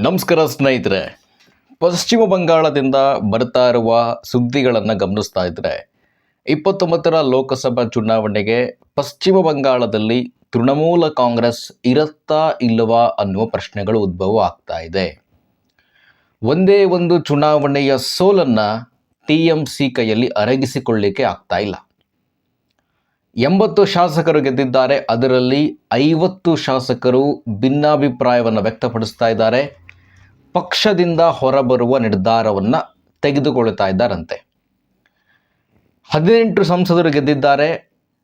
ನಮಸ್ಕಾರ ಸ್ನೇಹಿತರೆ. ಪಶ್ಚಿಮ ಬಂಗಾಳದಿಂದ ಬರ್ತಾ ಇರುವ ಸುದ್ದಿಗಳನ್ನು ಗಮನಿಸ್ತಾ ಇದ್ದರೆ 29ರ ಲೋಕಸಭಾ ಚುನಾವಣೆಗೆ ಪಶ್ಚಿಮ ಬಂಗಾಳದಲ್ಲಿ ತೃಣಮೂಲ ಕಾಂಗ್ರೆಸ್ ಇರುತ್ತಾ ಇಲ್ಲವಾ ಅನ್ನುವ ಪ್ರಶ್ನೆಗಳು ಉದ್ಭವ ಆಗ್ತಾ ಇದೆ. ಒಂದೇ ಒಂದು ಚುನಾವಣೆಯ ಸೋಲನ್ನು TMC ಕೈಯಲ್ಲಿ ಅರಗಿಸಿಕೊಳ್ಳಿಕ್ಕೆ ಆಗ್ತಾ ಇಲ್ಲ. 80 ಶಾಸಕರು ಗೆದ್ದಿದ್ದಾರೆ. ಅದರಲ್ಲಿ 50 ಶಾಸಕರು ಭಿನ್ನಾಭಿಪ್ರಾಯವನ್ನು ವ್ಯಕ್ತಪಡಿಸ್ತಾ ಇದ್ದಾರೆ. ಪಕ್ಷದಿಂದ ಹೊರಬರುವ ನಿರ್ಧಾರವನ್ನು ತೆಗೆದುಕೊಳ್ತಾ ಇದ್ದಾರಂತೆ. 18 ಸಂಸದರು ಗೆದ್ದಿದ್ದಾರೆ.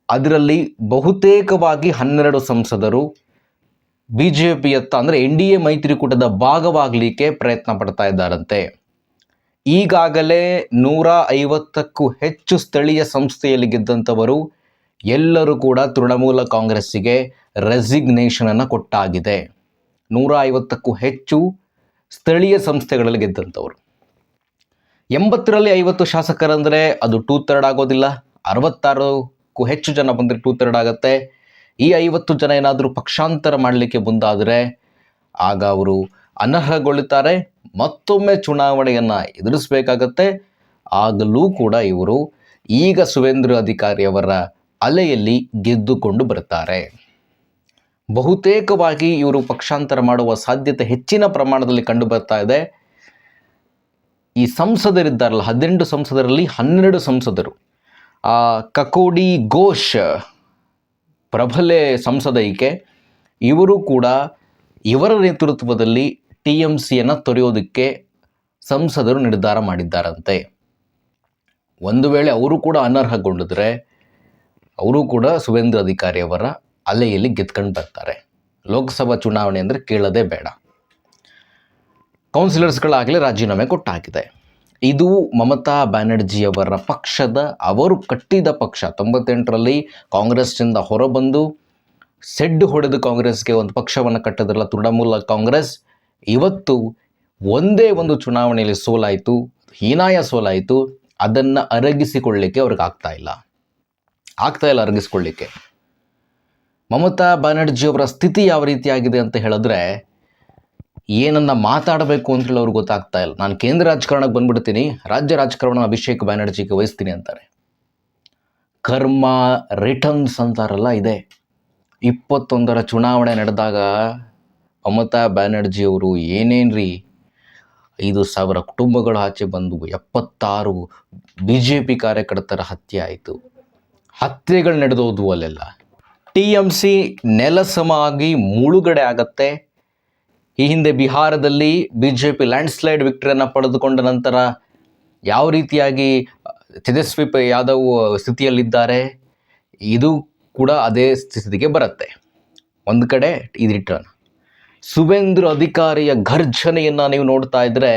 ಅದರಲ್ಲಿ ಬಹುತೇಕವಾಗಿ 12 ಸಂಸದರು BJPಯತ್ತ ಅಂದರೆ NDA ಮೈತ್ರಿಕೂಟದ ಭಾಗವಾಗಲಿಕ್ಕೆ ಪ್ರಯತ್ನ ಪಡ್ತಾ ಇದ್ದಾರಂತೆ. ಈಗಾಗಲೇ 150ಕ್ಕೂ ಹೆಚ್ಚು ಸ್ಥಳೀಯ ಸಂಸ್ಥೆಯಲ್ಲಿ ಗೆದ್ದಂಥವರು ಎಲ್ಲರೂ ಕೂಡ ತೃಣಮೂಲ ಕಾಂಗ್ರೆಸ್ಸಿಗೆ ರೆಸಿಗ್ನೇಷನನ್ನು ಕೊಟ್ಟಾಗಿದೆ. 150ಕ್ಕೂ ಹೆಚ್ಚು ಸ್ಥಳೀಯ ಸಂಸ್ಥೆಗಳಲ್ಲಿ ಗೆದ್ದಂಥವರು. 80ರಲ್ಲಿ 50 ಶಾಸಕರಂದರೆ ಅದು 2/3 ಆಗೋದಿಲ್ಲ. 66ಕ್ಕೂ ಹೆಚ್ಚು ಜನ ಬಂದರೆ 2/3 ಆಗುತ್ತೆ. ಈ 50 ಜನ ಏನಾದರೂ ಪಕ್ಷಾಂತರ ಮಾಡಲಿಕ್ಕೆ ಮುಂದಾದರೆ ಆಗ ಅವರು ಅನರ್ಹಗೊಳ್ಳುತ್ತಾರೆ. ಮತ್ತೊಮ್ಮೆ ಚುನಾವಣೆಯನ್ನು ಎದುರಿಸಬೇಕಾಗತ್ತೆ. ಆಗಲೂ ಕೂಡ ಇವರು ಈಗ ಸುವೇಂದ್ರ ಅಧಿಕಾರಿಯವರ ಅಲೆಯಲ್ಲಿ ಗೆದ್ದುಕೊಂಡು ಬರ್ತಾರೆ. ಬಹುತೇಕವಾಗಿ ಇವರು ಪಕ್ಷಾಂತರ ಮಾಡುವ ಸಾಧ್ಯತೆ ಹೆಚ್ಚಿನ ಪ್ರಮಾಣದಲ್ಲಿ ಕಂಡು ಬರ್ತಾ ಇದೆ. ಈ ಸಂಸದರಿದ್ದಾರಲ್ಲ, 18 ಸಂಸದರಲ್ಲಿ 12 ಸಂಸದರು ಕಕೋಡಿ ಘೋಷ್ ಪ್ರಬಲೆ ಸಂಸದ ಈಕೆ, ಇವರು ಕೂಡ ಇವರ ನೇತೃತ್ವದಲ್ಲಿ TMCಯನ್ನು ತೊರೆಯೋದಕ್ಕೆ ಸಂಸದರು ನಿರ್ಧಾರ ಮಾಡಿದ್ದಾರಂತೆ. ಒಂದು ವೇಳೆ ಅವರು ಕೂಡ ಅನರ್ಹಗೊಂಡಿದ್ರೆ ಅವರು ಕೂಡ ಸುವೇಂದ್ರ ಅಧಿಕಾರಿಯವರ ಅಲೆಯಲ್ಲಿ ಗೆದ್ಕೊಂಡು ಬರ್ತಾರೆ. ಲೋಕಸಭಾ ಚುನಾವಣೆ ಅಂದರೆ ಕೇಳೋದೇ ಬೇಡ. ಕೌನ್ಸಿಲರ್ಸ್ಗಳಾಗಲೇ ರಾಜೀನಾಮೆ ಕೊಟ್ಟಾಗಿದೆ. ಇದು ಮಮತಾ ಬ್ಯಾನರ್ಜಿಯವರ ಪಕ್ಷದ, ಅವರು ಕಟ್ಟಿದ ಪಕ್ಷ. 98ರಲ್ಲಿ ಕಾಂಗ್ರೆಸ್ನಿಂದ ಹೊರಬಂದು ಸೆಡ್ಡು ಹೊಡೆದು ಕಾಂಗ್ರೆಸ್ಗೆ ಒಂದು ಪಕ್ಷವನ್ನು ಕಟ್ಟೋದ್ರಲ್ಲ ತೃಣಮೂಲ ಕಾಂಗ್ರೆಸ್. ಇವತ್ತು ಒಂದೇ ಒಂದು ಚುನಾವಣೆಯಲ್ಲಿ ಸೋಲಾಯಿತು, ಹೀನಾಯ ಸೋಲಾಯಿತು. ಅದನ್ನು ಅರಗಿಸಿಕೊಳ್ಳಲಿಕ್ಕೆ ಅವ್ರಿಗೆ ಆಗ್ತಾ ಇಲ್ಲ ಅರಗಿಸ್ಕೊಳ್ಳಿಕ್ಕೆ. ಮಮತಾ ಬ್ಯಾನರ್ಜಿಯವರ ಸ್ಥಿತಿ ಯಾವ ರೀತಿಯಾಗಿದೆ ಅಂತ ಹೇಳಿದ್ರೆ, ಏನನ್ನು ಮಾತಾಡಬೇಕು ಅಂತೇಳಿ ಅವ್ರಿಗೆ ಗೊತ್ತಾಗ್ತಾ ಇಲ್ಲ. ನಾನು ಕೇಂದ್ರ ರಾಜಕಾರಣಕ್ಕೆ ಬಂದ್ಬಿಡ್ತೀನಿ, ರಾಜ್ಯ ರಾಜಕಾರಣ ಅಭಿಷೇಕ್ ಬ್ಯಾನರ್ಜಿಗೆ ವಹಿಸ್ತೀನಿ ಅಂತಾರೆ. ಕರ್ಮ ರಿಟರ್ನ್ಸ್ ಅಂತಾರಲ್ಲ, ಇದೆ. 21ರ ಚುನಾವಣೆ ನಡೆದಾಗ ಮಮತಾ ಬ್ಯಾನರ್ಜಿಯವರು ಏನೇನ್ರಿ 5,000 ಕುಟುಂಬಗಳು ಆಚೆ ಬಂದು 76 BJP ಕಾರ್ಯಕರ್ತರ ಹತ್ಯೆ ಆಯಿತು. ಹತ್ಯೆಗಳು ನಡೆದೋದ್ವು ಅಲ್ಲೆಲ್ಲ. TMC ನೆಲಸಮಾಗಿ ಮುಳುಗಡೆ ಆಗತ್ತೆ. ಈ ಹಿಂದೆ ಬಿಹಾರದಲ್ಲಿ BJP ಲ್ಯಾಂಡ್ಸ್ಲೈಡ್ ವಿಕ್ಟರಿಯನ್ನು ಪಡೆದುಕೊಂಡ ನಂತರ ಯಾವ ರೀತಿಯಾಗಿ ತೇಜಸ್ವಿ ಯಾದವ್ ಸ್ಥಿತಿಯಲ್ಲಿದ್ದಾರೆ, ಇದು ಕೂಡ ಅದೇ ಸ್ಥಿತಿಗೆ ಬರುತ್ತೆ. ಒಂದು ಕಡೆ ಇದು ರಿಟರ್ನ್. ಸುವೇಂದ್ರ ಅಧಿಕಾರಿಯ ಘರ್ಜನೆಯನ್ನು ನೀವು ನೋಡ್ತಾ ಇದ್ದರೆ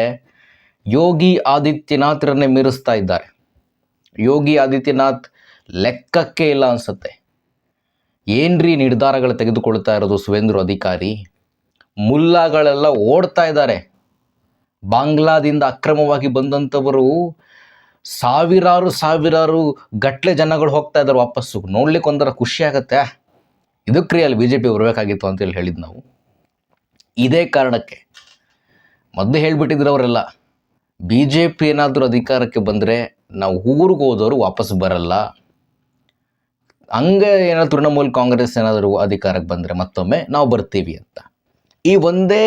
ಯೋಗಿ ಆದಿತ್ಯನಾಥರನ್ನೇ ಮೀರಿಸ್ತಾ ಇದ್ದಾರೆ. ಯೋಗಿ ಆದಿತ್ಯನಾಥ್ ಲೆಕ್ಕಕ್ಕೆ ಇಲ್ಲ ಅನಿಸುತ್ತೆ. ಏನ್ರಿ ನಿರ್ಧಾರಗಳು ತೆಗೆದುಕೊಳ್ತಾ ಇರೋದು ಸುವೇಂದ್ರ ಅಧಿಕಾರಿ. ಮುಲ್ಲಾಗಳೆಲ್ಲ ಓಡ್ತಾ ಇದ್ದಾರೆ. ಬಾಂಗ್ಲಾದಿಂದ ಅಕ್ರಮವಾಗಿ ಬಂದಂಥವರು ಸಾವಿರಾರು ಗಟ್ಟಲೆ ಜನಗಳು ಹೋಗ್ತಾ ಇದ್ದಾರೆ ವಾಪಸ್ಸು. ನೋಡ್ಲಿಕ್ಕೆ ಒಂಥರ ಖುಷಿ ಆಗುತ್ತೆ. ಇದಕ್ಕೆ ಅಲ್ಲಿ BJP ಬರಬೇಕಾಗಿತ್ತು ಅಂತೇಳಿ ಹೇಳಿದ್ದು ನಾವು. ಇದೇ ಕಾರಣಕ್ಕೆ ಮೊದಲು ಹೇಳಿಬಿಟ್ಟಿದ್ರು ಅವರೆಲ್ಲ, BJP ಏನಾದರೂ ಅಧಿಕಾರಕ್ಕೆ ಬಂದರೆ ನಾವು ಊರಿಗೆ ಹೋದವರು ವಾಪಸ್ ಬರಲ್ಲ. ಹಂಗೆ ಏನಾದರೂ ತೃಣಮೂಲ ಕಾಂಗ್ರೆಸ್ ಏನಾದರೂ ಅಧಿಕಾರಕ್ಕೆ ಬಂದರೆ ಮತ್ತೊಮ್ಮೆ ನಾವು ಬರ್ತೀವಿ ಅಂತ. ಈ ಒಂದೇ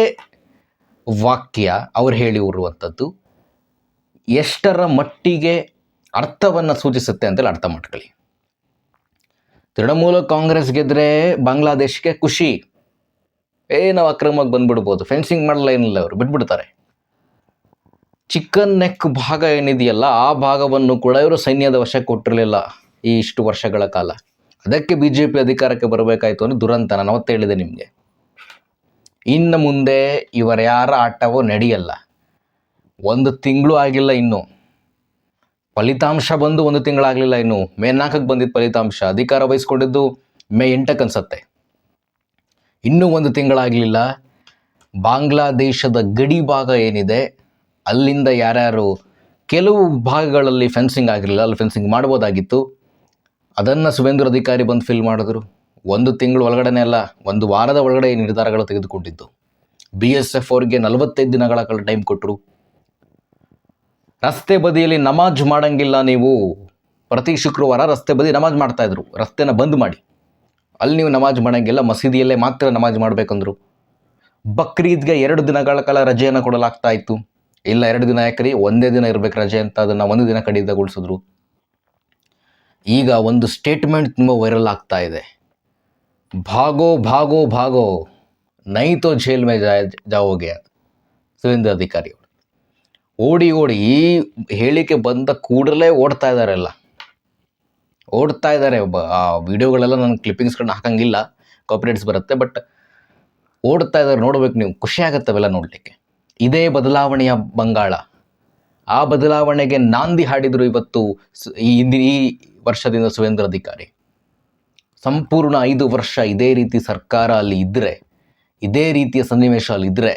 ವಾಕ್ಯ ಅವ್ರು ಹೇಳಿರುವಂಥದ್ದು ಎಷ್ಟರ ಮಟ್ಟಿಗೆ ಅರ್ಥವನ್ನು ಸೂಚಿಸುತ್ತೆ ಅಂತೇಳಿ ಅರ್ಥ ಮಾಡ್ಕೊಳ್ಳಿ. ತೃಣಮೂಲ ಕಾಂಗ್ರೆಸ್ ಗೆದ್ದರೆ ಬಾಂಗ್ಲಾದೇಶಕ್ಕೆ ಖುಷಿ. ನಾವು ಅಕ್ರಮವಾಗಿ ಬಂದ್ಬಿಡ್ಬೋದು, ಫೆನ್ಸಿಂಗ್ ಮಾಡಲ್ಲ, ಏನಿಲ್ಲ, ಅವರು ಬಿಟ್ಬಿಡ್ತಾರೆ. ಚಿಕನ್ ನೆಕ್ ಭಾಗ ಏನಿದೆಯಲ್ಲ, ಆ ಭಾಗವನ್ನು ಕೂಡ ಇವರು ಸೈನ್ಯದ ವಶಕ್ಕೆ ಕೊಟ್ಟಿರಲಿಲ್ಲ ಈ ಇಷ್ಟು ವರ್ಷಗಳ ಕಾಲ. ಅದಕ್ಕೆ BJP ಅಧಿಕಾರಕ್ಕೆ ಬರಬೇಕಾಯಿತು ಅನ್ನೋ ದುರಂತ. ನಾನು ಅವತ್ತು ಹೇಳಿದೆ ನಿಮಗೆ. ಇನ್ನು ಮುಂದೆ ಇವರ ಯಾರ ಆಟವೋ ನಡೆಯಲ್ಲ. 1 ತಿಂಗಳು ಆಗಿಲ್ಲ, ಇನ್ನು ಫಲಿತಾಂಶ ಬಂದು 1 ತಿಂಗಳಾಗಲಿಲ್ಲ. ಇನ್ನು ಮೇ 4ಕ್ಕೆ ಬಂದಿದ್ದು ಫಲಿತಾಂಶ. ಅಧಿಕಾರ ವಹಿಸ್ಕೊಂಡಿದ್ದು ಮೇ 8ಕ್ಕೆ ಅನ್ಸತ್ತೆ. ಇನ್ನೂ 1 ತಿಂಗಳಾಗಲಿಲ್ಲ. ಬಾಂಗ್ಲಾದೇಶದ ಗಡಿ ಭಾಗ ಏನಿದೆ ಅಲ್ಲಿಂದ ಯಾರ್ಯಾರು ಕೆಲವು ಭಾಗಗಳಲ್ಲಿ ಫೆನ್ಸಿಂಗ್ ಆಗಿರಲಿಲ್ಲ, ಅಲ್ಲಿ ಫೆನ್ಸಿಂಗ್ ಮಾಡ್ಬೋದಾಗಿತ್ತು. ಅದನ್ನು ಸುವೇಂದ್ರ ಅಧಿಕಾರಿ ಬಂದು ಫಿಲ್ ಮಾಡಿದ್ರು. 1 ತಿಂಗಳು ಒಳಗಡೆನೇ ಅಲ್ಲ, 1 ವಾರದ ಒಳಗಡೆ ಈ ನಿರ್ಧಾರಗಳು ತೆಗೆದುಕೊಂಡಿದ್ದು. BSF ಅವ್ರಿಗೆ 45 ದಿನಗಳ ಕಾಲ ಟೈಮ್ ಕೊಟ್ಟರು. ರಸ್ತೆ ಬದಿಯಲ್ಲಿ ನಮಾಜ್ ಮಾಡಂಗಿಲ್ಲ ನೀವು. ಪ್ರತಿ ಶುಕ್ರವಾರ ರಸ್ತೆ ಬದಿ ನಮಾಜ್ ಮಾಡ್ತಾಯಿದ್ರು. ರಸ್ತೆನ ಬಂದ್ ಮಾಡಿ, ಅಲ್ಲಿ ನೀವು ನಮಾಜ್ ಮಾಡಂಗಿಲ್ಲ, ಮಸೀದಿಯಲ್ಲೇ ಮಾತ್ರ ನಮಾಜ್ ಮಾಡಬೇಕಂದ್ರು. ಬಕ್ರೀದ್ಗೆ 2 ದಿನಗಳ ಕಾಲ ರಜೆಯನ್ನು ಕೊಡಲಾಗ್ತಾ ಇತ್ತು. ಇಲ್ಲ 2 ದಿನ ಯಾಕ್ರಿ, ಒಂದೇ ದಿನ ಇರಬೇಕು ರಜೆ ಅಂತ ಅದನ್ನು 1 ದಿನ ಕಡಿತಗೊಳಿಸಿದ್ರು. ಈಗ ಒಂದು ಸ್ಟೇಟ್ಮೆಂಟ್ ತುಂಬ ವೈರಲ್ ಆಗ್ತಾ ಇದೆ. ಭಾಗೋ ಭಾಗೋ ಭಾಗೋ ನೈ ತೋ ಜೇಲ್ ಮೇ ಜಾವೋಗೆ, ಸುರೇಂದ್ರ ಅಧಿಕಾರಿ ಅವರು ಓಡಿ ಓಡಿ ಈ ಹೇಳಿಕೆ ಬಂದ ಕೂಡಲೇ ಓಡ್ತಾ ಇದ್ದಾರೆ. ಆ ವಿಡಿಯೋಗಳೆಲ್ಲ ನಾನು ಕ್ಲಿಪ್ಪಿಂಗ್ಸ್ಗಳನ್ನ ಹಾಕಂಗಿಲ್ಲ, ಕಾಪಿರೈಟ್ಸ್ ಬರುತ್ತೆ. ಬಟ್ ಓಡ್ತಾ ಇದ್ದಾರೆ, ನೋಡ್ಬೇಕು ನೀವು, ಖುಷಿ ಆಗುತ್ತೆ ಅವೆಲ್ಲ ನೋಡಲಿಕ್ಕೆ. ಇದೇ ಬದಲಾವಣೆಯ ಬಂಗಾಳ. ಆ ಬದಲಾವಣೆಗೆ ನಾಂದಿ ಹಾಡಿದರು ಇವತ್ತು ಈ ವರ್ಷದಿಂದ ಸುರೇಂದ್ರ ಅಧಿಕಾರಿ. ಸಂಪೂರ್ಣ 5 ವರ್ಷ ಇದೇ ರೀತಿ ಸರ್ಕಾರ ಅಲ್ಲಿ ಇದ್ದರೆ, ಇದೇ ರೀತಿಯ ಸನ್ನಿವೇಶ ಅಲ್ಲಿದ್ದರೆ,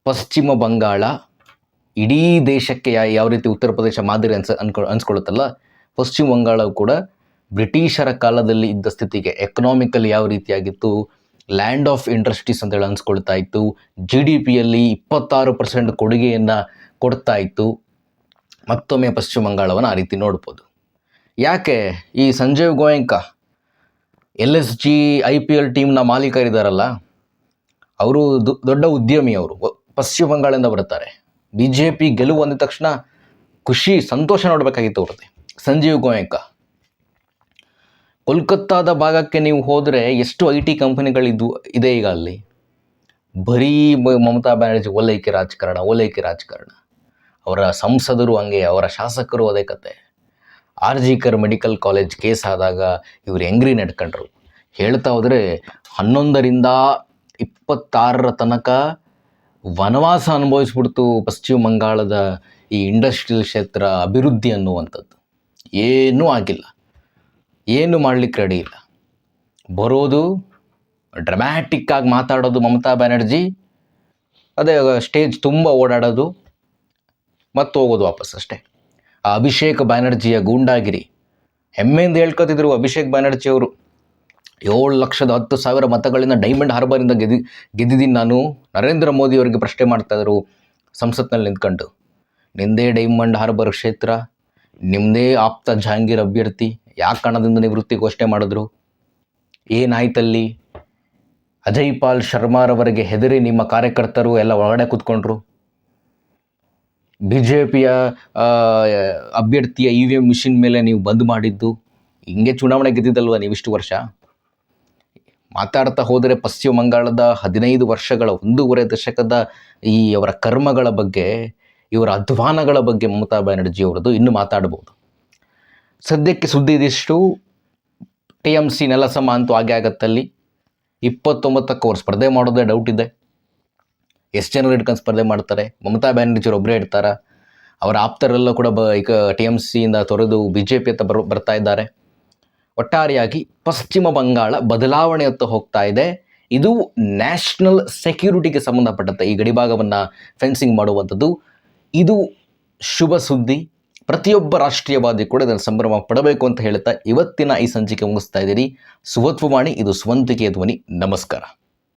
ಪಶ್ಚಿಮ ಬಂಗಾಳ ಇಡೀ ದೇಶಕ್ಕೆ ಯಾವ ರೀತಿ ಉತ್ತರ ಪ್ರದೇಶ ಮಾದರಿ ಅನ್ಸ್ಕೊಳ್ಳುತ್ತಲ್ಲ, ಪಶ್ಚಿಮ ಬಂಗಾಳ ಕೂಡ ಬ್ರಿಟಿಷರ ಕಾಲದಲ್ಲಿ ಇದ್ದ ಸ್ಥಿತಿಗೆ ಎಕನಾಮಿಕಲಿ ಯಾವ ರೀತಿಯಾಗಿತ್ತು, ಲ್ಯಾಂಡ್ ಆಫ್ ಇಂಡಸ್ಟ್ರೀಸ್ ಅಂತೇಳಿ ಅನ್ಸ್ಕೊಳ್ತಾ ಇತ್ತು. GDPಯಲ್ಲಿ 26% ಕೊಡುಗೆಯನ್ನು ಕೊಡ್ತಾ ಇತ್ತು. ಮತ್ತೊಮ್ಮೆ ಪಶ್ಚಿಮ ಬಂಗಾಳವನ್ನು ಆ ರೀತಿ ನೋಡ್ಬೋದು. ಯಾಕೆ ಈ ಸಂಜೀವ್ ಗೋಯಂಕಾ LSG IPL ಟೀಮ್ನ ಮಾಲೀಕರಿದ್ದಾರಲ್ಲ, ಅವರು ದೊಡ್ಡ ಉದ್ಯಮಿ. ಅವರು ಪಶ್ಚಿಮ ಬಂಗಾಳದಿಂದ ಬರ್ತಾರೆ. BJP ಗೆಲುವು ಅಂದ ತಕ್ಷಣ ಖುಷಿ ಸಂತೋಷ ನೋಡಬೇಕಾಗಿತ್ತು ಅವ್ರದ್ದು. ಸಂಜೀವ್ ಗೋಯಂಕಾ ಕೋಲ್ಕತ್ತಾದ ಭಾಗಕ್ಕೆ ನೀವು ಹೋದರೆ ಎಷ್ಟು IT ಕಂಪನಿಗಳಿದೆ ಈಗ ಅಲ್ಲಿ. ಬರೀ ಮಮತಾ ಬ್ಯಾನರ್ಜಿ ಓಲೈಕೆ ರಾಜಕಾರಣ. ಅವರ ಸಂಸದರು ಹಂಗೆ, ಅವರ ಶಾಸಕರು ಅದೇ ಕತೆ. RG ಕರ್ ಮೆಡಿಕಲ್ ಕಾಲೇಜ್ ಕೇಸ್ ಆದಾಗ ಇವರು ಹೆಂಗ್ರಿ ನಡ್ಕೊಂಡ್ರು ಹೇಳ್ತಾ ಹೋದರೆ 11ರಿಂದ 26 ತನಕ ವನವಾಸ ಅನುಭವಿಸ್ಬಿಡ್ತು ಪಶ್ಚಿಮ ಬಂಗಾಳದ ಈ ಇಂಡಸ್ಟ್ರಿಯಲ್ ಕ್ಷೇತ್ರ ಅಭಿವೃದ್ಧಿ ಅನ್ನುವಂಥದ್ದು. ಏನೂ ಆಗಿಲ್ಲ, ಏನು ಮಾಡಲಿಕ್ಕೆ ರೆಡಿ ಇಲ್ಲ. ಬರೋದು ಡ್ರಾಮ್ಯಾಟಿಕ್ಕಾಗಿ ಮಾತಾಡೋದು ಮಮತಾ ಬ್ಯಾನರ್ಜಿ, ಅದೇ ಸ್ಟೇಜ್ ತುಂಬ ಓಡಾಡೋದು ಮತ್ತು ಹೋಗೋದು ವಾಪಸ್ ಅಷ್ಟೇ. ಆ ಅಭಿಷೇಕ್ ಬ್ಯಾನರ್ಜಿಯ ಗೂಂಡಾಗಿರಿ ಹೆಮ್ಮೆಯಿಂದ ಹೇಳ್ಕೊತಿದ್ರು. ಅಭಿಷೇಕ್ ಬ್ಯಾನರ್ಜಿ ಅವರು 7,10,000 ಮತಗಳಿಂದ ಡೈಮಂಡ್ ಹಾರ್ಬರಿಂದ ಗೆದ್ದಿದ್ದೀನಿ ನಾನು. ನರೇಂದ್ರ ಮೋದಿ ಅವರಿಗೆ ಪ್ರಶ್ನೆ ಮಾಡ್ತಾಯಿದ್ರು ಸಂಸತ್ನಲ್ಲಿ ನಿಂತ್ಕೊಂಡು, ನಿಮ್ಮದೇ ಡೈಮಂಡ್ ಹಾರ್ಬರ್ ಕ್ಷೇತ್ರ, ನಿಮ್ಮದೇ ಆಪ್ತ ಜಹಾಂಗೀರ್ ಅಭ್ಯರ್ಥಿ, ಯಾಕೆ ಹಣದಿಂದ ನಿವೃತ್ತಿ ಘೋಷಣೆ ಮಾಡಿದ್ರು, ಏನಾಯ್ತಲ್ಲಿ? ಅಜಯ್ ಪಾಲ್ ಶರ್ಮಾರವರಿಗೆ ಹೆದರಿ ನಿಮ್ಮ ಕಾರ್ಯಕರ್ತರು ಎಲ್ಲ ಒಳಗಡೆ ಕೂತ್ಕೊಂಡ್ರು. BJPಯ ಅಭ್ಯರ್ಥಿಯ EVM ಮಿಷಿನ್ ಮೇಲೆ ನೀವು ಬಂದ್ ಮಾಡಿದ್ದು, ಹಿಂಗೆ ಚುನಾವಣೆ ಗೆದ್ದಿದ್ದಲ್ವ ನೀವಿಷ್ಟು ವರ್ಷ. ಮಾತಾಡ್ತಾ ಹೋದರೆ ಪಶ್ಚಿಮ ಬಂಗಾಳದ 15 ವರ್ಷಗಳ 1.5 ದಶಕದ ಈ ಅವರ ಕರ್ಮಗಳ ಬಗ್ಗೆ, ಇವರ ಅಧ್ವಾನಗಳ ಬಗ್ಗೆ ಮಮತಾ ಬ್ಯಾನರ್ಜಿ ಅವರದ್ದು ಇನ್ನೂ ಮಾತಾಡ್ಬೋದು. ಸದ್ಯಕ್ಕೆ ಸುದ್ದಿ ಇದಿಷ್ಟು. TMC ನೆಲಸಮ ಅಂತೂ ಹಾಗೆ ಆಗತ್ತಲ್ಲಿ. 29ಕ್ಕೆ ಅವ್ರು ಸ್ಪರ್ಧೆ ಮಾಡೋದೇ ಡೌಟ್ ಇದೆ. ಎಷ್ಟು ಜನರು ಇಟ್ಕೊಂಡು ಸ್ಪರ್ಧೆ ಮಾಡ್ತಾರೆ? ಮಮತಾ ಬ್ಯಾನರ್ಜಿ ಒಬ್ಬರೇ ಇರ್ತಾರ? ಅವರ ಆಪ್ತರೆಲ್ಲ ಕೂಡ ಈಗ TMCಯಿಂದ ತೊರೆದು BJP ಅಂತ ಬರ್ತಾ ಇದ್ದಾರೆ. ಒಟ್ಟಾರೆಯಾಗಿ ಪಶ್ಚಿಮ ಬಂಗಾಳ ಬದಲಾವಣೆಯತ್ತ ಹೋಗ್ತಾ ಇದೆ. ಇದು ನ್ಯಾಷನಲ್ ಸೆಕ್ಯೂರಿಟಿಗೆ ಸಂಬಂಧಪಟ್ಟಂತೆ ಈ ಗಡಿಭಾಗವನ್ನು ಫೆನ್ಸಿಂಗ್ ಮಾಡುವಂಥದ್ದು. ಇದು ಶುಭ ಸುದ್ದಿ. ಪ್ರತಿಯೊಬ್ಬ ರಾಷ್ಟ್ರೀಯವಾದಿ ಕೂಡ ಇದನ್ನು ಸಂಭ್ರಮ ಪಡಬೇಕು ಅಂತ ಹೇಳ್ತಾ ಇವತ್ತಿನ ಈ ಸಂಚಿಕೆ ಮುಗಿಸ್ತಾ ಇದ್ದೀರಿ. ಸುವತ್ವವಾಣಿ, ಇದು ಸ್ವಂತಿಕೆಯ ಧ್ವನಿ. ನಮಸ್ಕಾರ.